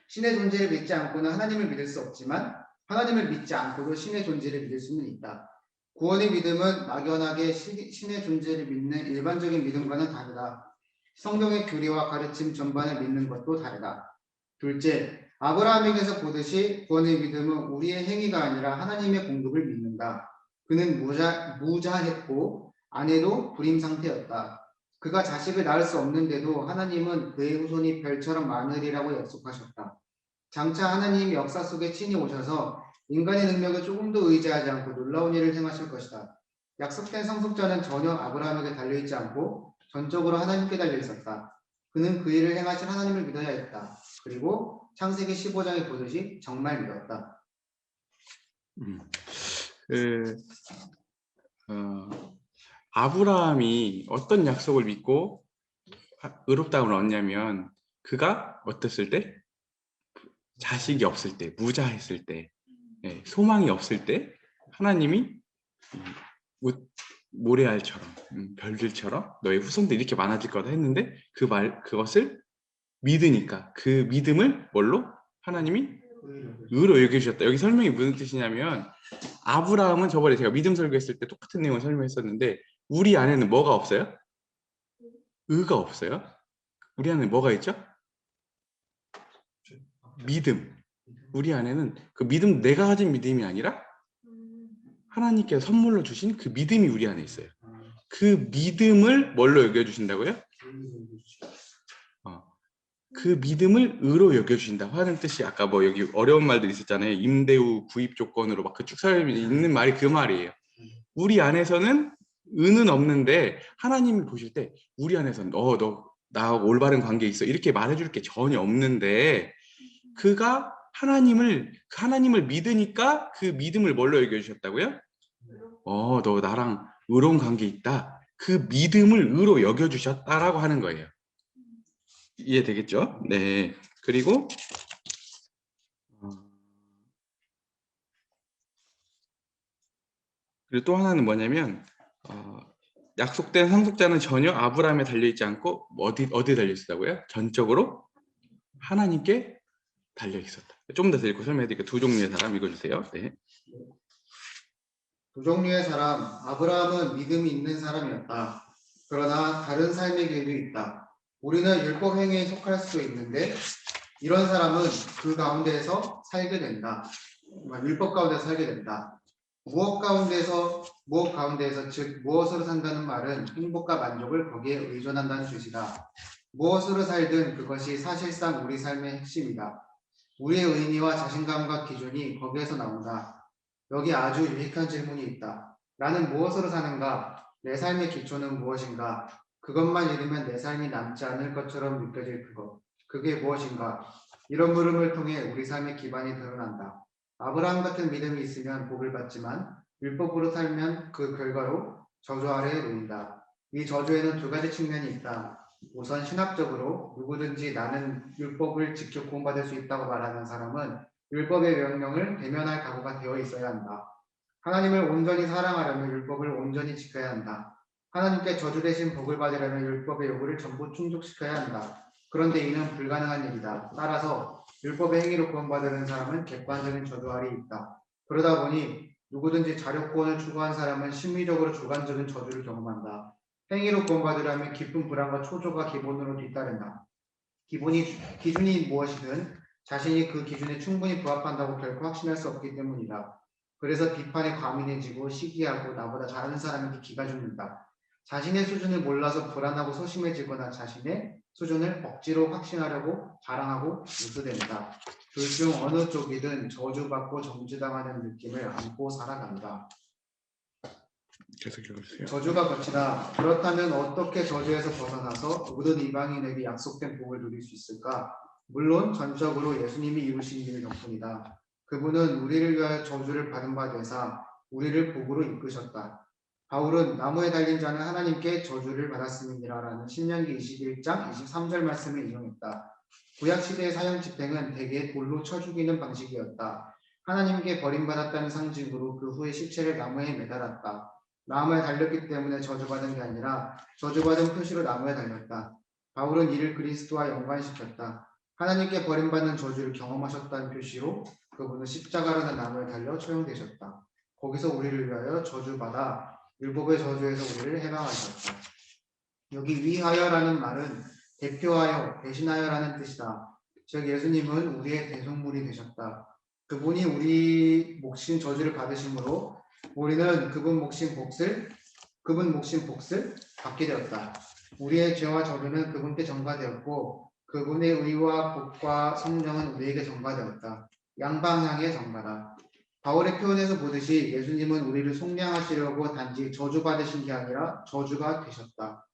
신의 존재를 믿지 않고는 하나님을 믿을 수 없지만 하나님을 믿지 않고도 신의 존재를 믿을 수는 있다. 구원의 믿음은 막연하게 신의 존재를 믿는 일반적인 믿음과는 다르다. 성경의 교리와 가르침 전반을 믿는 것도 다르다. 둘째, 아브라함에게서 보듯이 구원의 믿음은 우리의 행위가 아니라 하나님의 공급을 믿는다. 그는 무자했고 아내도 불임 상태였다. 그가 자식을 낳을 수 없는데도 하나님은 그의 후손이 별처럼 많으리라고 약속하셨다. 장차 하나님이 역사 속에 친히 오셔서 인간의 능력을 조금도 의지하지 않고 놀라운 일을 행하실 것이다. 약속된 상속자는 전혀 아브라함에게 달려있지 않고 전적으로 하나님께 달려있었다. 그는 그 일을 행하실 하나님을 믿어야 했다. 그리고 창세기 15장에 보듯이 정말 믿었다. 그, 아브라함이 어떤 약속을 믿고 의롭다움을 얻냐면 그가 어땠을 때? 자식이 없을 때, 무자했을 때, 소망이 없을 때 하나님이 모래알처럼 별들처럼 너의 후손들이 이렇게 많아질 거다 했는데 그것을 믿으니까 그 믿음을 뭘로? 하나님이 의로 여겨주셨다. 여기 설명이 무슨 뜻이냐면 아브라함은 저번에 제가 믿음 설교했을 때 똑같은 내용을 설명했었는데 우리 안에는 뭐가 없어요? 의가 없어요. 우리 안에 뭐가 있죠? 믿음. 우리 안에는 그 믿음, 내가 가진 믿음이 아니라 하나님께서 선물로 주신 그 믿음이 우리 안에 있어요. 그 믿음을 뭘로 여겨주신다고요? 그 믿음을 의로 여겨주신다 하는 뜻이 아까 뭐 여기 어려운 말들 있었잖아요. 임대후 구입 조건으로 막 그 쭉 있는 말이 그 말이에요. 우리 안에서는 의는 없는데 하나님이 보실 때 우리 안에서는 너 나하고 올바른 관계 있어 이렇게 말해줄 게 전혀 없는데 그가 하나님을 믿으니까 그 믿음을 뭘로 여겨주셨다고요? 너 나랑 의로운 관계 있다. 그 믿음을 의로 여겨주셨다라고 하는 거예요. 이해되겠죠? 네. 그리고 또 하나는 뭐냐면 약속된 상속자는 전혀 아브라함에 달려있지 않고 어디에 달려있었다고요? 전적으로 하나님께 달려있었다. 좀 더 읽고 설명해드릴게요. 두 종류의 사람 읽어주세요. 네. 두 종류의 사람, 아브라함은 믿음이 있는 사람이었다. 그러나 다른 삶의 길도 있다. 우리는 율법 행위에 속할 수도 있는데 이런 사람은 그 가운데에서 살게 된다. 율법 가운데서 살게 된다. 무엇 가운데에서 즉 무엇으로 산다는 말은 행복과 만족을 거기에 의존한다는 뜻이다. 무엇으로 살든 그것이 사실상 우리 삶의 핵심이다. 우리의 의미와 자신감과 기준이 거기에서 나온다. 여기 아주 유익한 질문이 있다. 나는 무엇으로 사는가? 내 삶의 기초는 무엇인가? 그것만 잃으면 내 삶이 남지 않을 것처럼 느껴질 그것. 그게 무엇인가? 이런 물음을 통해 우리 삶의 기반이 드러난다. 아브라함 같은 믿음이 있으면 복을 받지만 율법으로 살면 그 결과로 저주 아래에 놓인다. 이 저주에는 두 가지 측면이 있다. 우선 신학적으로 누구든지 나는 율법을 지켜 구원받을 수 있다고 말하는 사람은 율법의 명령을 대면할 각오가 되어 있어야 한다. 하나님을 온전히 사랑하려면 율법을 온전히 지켜야 한다. 하나님께 저주 대신 복을 받으려면 율법의 요구를 전부 충족시켜야 한다. 그런데 이는 불가능한 일이다. 따라서 율법의 행위로 구원받는 사람은 객관적인 저주 아래에 있다. 그러다 보니 누구든지 자력구원을 추구한 사람은 심리적으로 주관적인 저주를 경험한다. 행위로 구원받으려면 깊은 불안과 초조가 기본으로 뒤따른다. 기준이 무엇이든 자신이 그 기준에 충분히 부합한다고 결코 확신할 수 없기 때문이다. 그래서 비판에 과민해지고 시기하고 나보다 잘하는 사람에게 기가 죽는다. 자신의 수준을 몰라서 불안하고 소심해지거나 자신의 수준을 억지로 확신하려고 자랑하고 누스댄다. 둘 중 어느 쪽이든 저주받고 정죄당하는 느낌을 안고 살아간다. 계속 읽어주세요. 저주가 거치다. 그렇다면 어떻게 저주에서 벗어나서 모든 이방인에게 약속된 복을 누릴 수 있을까? 물론 전적으로 예수님이 이루신 일 덕분이다. 그분은 우리를 위하여 저주를 받은 바 되사 우리를 복으로 이끄셨다. 바울은 나무에 달린 자는 하나님께 저주를 받았음이니라라는 신명기 21장 23절 말씀을 인용했다. 구약시대의 사형 집행은 대개 돌로 쳐 죽이는 방식이었다. 하나님께 버림받았다는 상징으로 그 후에 시체를 나무에 매달았다. 나무에 달렸기 때문에 저주받은 게 아니라 저주받은 표시로 나무에 달렸다. 바울은 이를 그리스도와 연관시켰다. 하나님께 버림받는 저주를 경험하셨다는 표시로 그분은 십자가라는 나무에 달려 처형되셨다. 거기서 우리를 위하여 저주받아 율법의 저주에서 우리를 해방하셨다. 여기 위하여라는 말은 대표하여, 대신하여라는 뜻이다. 즉 예수님은 우리의 대속물이 되셨다. 그분이 우리 몫인 저주를 받으심으로 우리는 그분 몫인 몫을 받게 되었다. 우리의 죄와 저주는 그분께 전가되었고 그분의 의와 복과 성령은 우리에게 전가되었다. 양방향의 전가다. 바울의 표현에서 보듯이 예수님은 우리를 속량하시려고 단지 저주받으신 게 아니라 저주가 되셨다.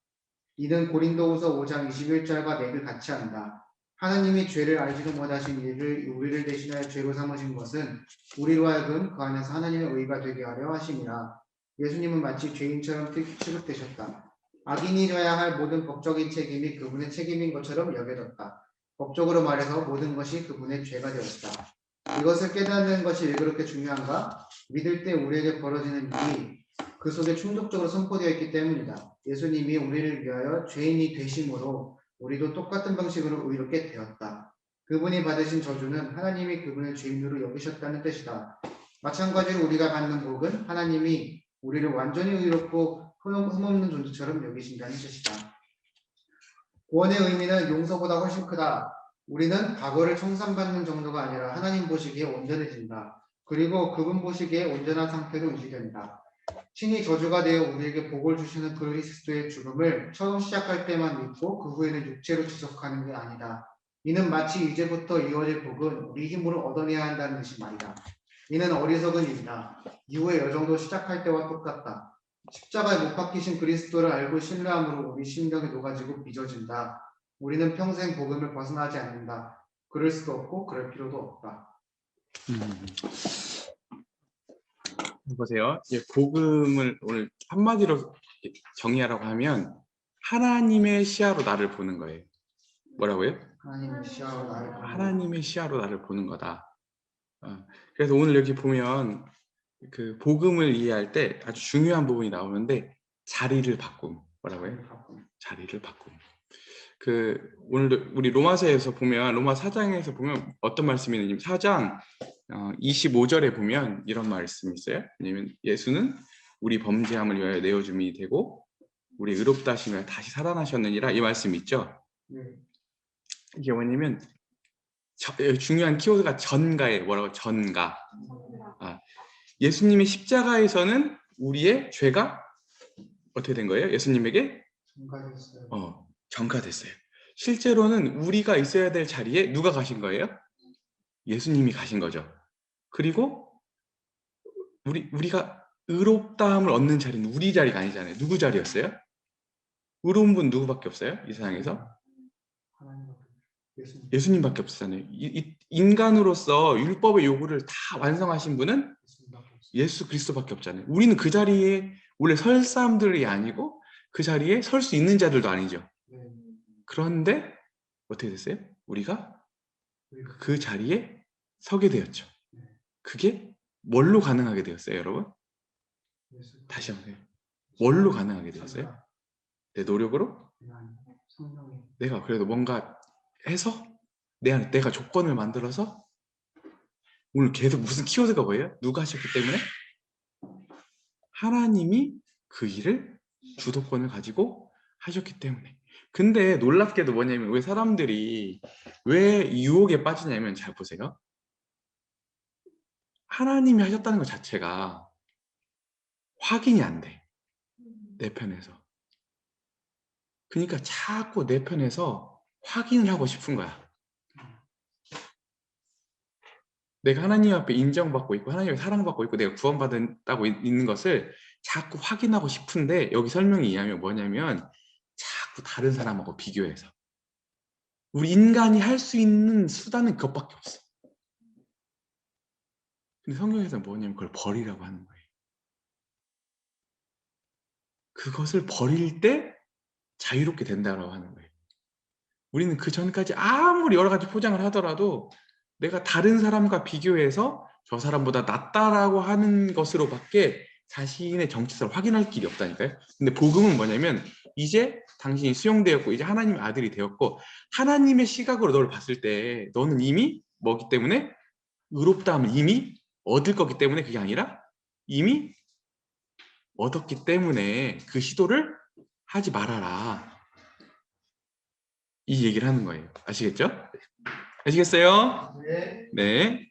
이는 고린도후서 5장 21절과 맥을 같이 한다. 하나님이 죄를 알지도 못하신 이를 우리를 대신하여 죄로 삼으신 것은 우리로 하여금 그 안에서 하나님의 의가 되게 하려 하심이라. 예수님은 마치 죄인처럼 취급되셨다. 악인이 져야 할 모든 법적인 책임이 그분의 책임인 것처럼 여겨졌다. 법적으로 말해서 모든 것이 그분의 죄가 되었다. 이것을 깨닫는 것이 왜 그렇게 중요한가? 믿을 때 우리에게 벌어지는 일이 그 속에 충족적으로 선포되어 있기 때문이다. 예수님이 우리를 위하여 죄인이 되심으로 우리도 똑같은 방식으로 의롭게 되었다. 그분이 받으신 저주는 하나님이 그분을 죄인으로 여기셨다는 뜻이다. 마찬가지로 우리가 받는 복은 하나님이 우리를 완전히 의롭고 흠없는 존재처럼 여기신다는 뜻이다. 구원의 의미는 용서보다 훨씬 크다. 우리는 과거를 청산받는 정도가 아니라 하나님 보시기에 온전해진다. 그리고 그분 보시기에 온전한 상태로 유지된다. 신이 저주가 되어 우리에게 복을 주시는 그리스도의 죽음을 처음 시작할 때만 믿고 그 후에는 육체로 지속하는 게 아니다. 이는 마치 이제부터 이어질 복은 우리 힘으로 얻어내야 한다는 뜻이 말이다. 이는 어리석은 일이다. 이후의 여정도 시작할 때와 똑같다. 십자가에 못 박히신 그리스도를 알고 신뢰함으로 우리 심령이 녹아지고 빚어진다. 우리는 평생 복음을 벗어나지 않는다. 그럴 수도 없고 그럴 필요도 없다. 보세요. 복음을 오늘 한마디로 정의하라고 하면 하나님의 시야로 나를 보는 거예요. 뭐라고요? 하나님의 시야로 나를 보는 하나님의 시야로 나를 보는 거다. 그래서 오늘 여기 보면 그 복음을 이해할 때 아주 중요한 부분이 나오는데 자리를 바꿈. 뭐라고요? 자리를 바꿈. 그 오늘도 우리 로마서에서 보면 로마 4장에서 보면 어떤 말씀이 있냐면 4장 25절에 보면 이런 말씀이 있어요. 왜냐면 예수는 우리 범죄함을 위하여 내어줌이 되고 우리 의롭다 하심을 다시 살아나셨느니라 이 말씀이 있죠. 이게 뭐냐면 중요한 키워드가 전가예요. 뭐라고? 전가. 예수님의 십자가에서는 우리의 죄가 어떻게 된 거예요? 예수님에게 전가됐어요. 실제로는 우리가 있어야 될 자리에 누가 가신 거예요? 예수님이 가신 거죠. 그리고 우리가 의롭다함을 얻는 자리는 우리 자리가 아니잖아요. 누구 자리였어요? 의로운 분 누구밖에 없어요? 이 세상에서? 예수님. 예수님밖에 없었잖아요. 인간으로서 율법의 요구를 다 완성하신 분은 예수님밖에 없어요. 예수 그리스도밖에 없잖아요. 우리는 그 자리에 원래 설 사람들이 아니고 그 자리에 설 수 있는 자들도 아니죠. 네. 그런데 어떻게 됐어요? 우리가 우리가 그 자리에 서게 되었죠. 네. 그게 뭘로 가능하게 되었어요, 여러분? 예수 다시 한번 해요. 뭘로 가능하게 되었어요? 성령, 내 노력으로? 성령이 내가 그래도 뭔가 해서 내가 조건을 만들어서 오늘 계속 무슨 키워드가 뭐예요? 누가 하셨기 때문에? 하나님이 그 일을 주도권을 가지고 하셨기 때문에. 근데 놀랍게도 뭐냐면 왜 사람들이 왜 유혹에 빠지냐면 잘 보세요. 하나님이 하셨다는 것 자체가 확인이 안 돼. 내 편에서. 그러니까 자꾸 내 편에서 확인을 하고 싶은 거야. 내가 하나님 앞에 인정받고 있고 하나님 앞에 사랑받고 있고 내가 구원받았다고 있는 것을 자꾸 확인하고 싶은데 여기 설명이 이하면 뭐냐면 자꾸 다른 사람하고 비교해서 우리 인간이 할 수 있는 수단은 그것밖에 없어. 근데 성경에서는 뭐냐면 그걸 버리라고 하는 거예요. 그것을 버릴 때 자유롭게 된다고 하는 거예요. 우리는 그 전까지 아무리 여러 가지 포장을 하더라도 내가 다른 사람과 비교해서 저 사람보다 낫다라고 하는 것으로밖에 자신의 정체성을 확인할 길이 없다니까요. 근데 복음은 뭐냐면 이제 당신이 수용되었고 이제 하나님의 아들이 되었고 하나님의 시각으로 너를 봤을 때 너는 이미 뭐기 때문에 의롭다 하면 이미 얻을 거기 때문에 그게 아니라 이미 얻었기 때문에 그 시도를 하지 말아라. 이 얘기를 하는 거예요. 아시겠죠? 아시겠어요? 네. 네.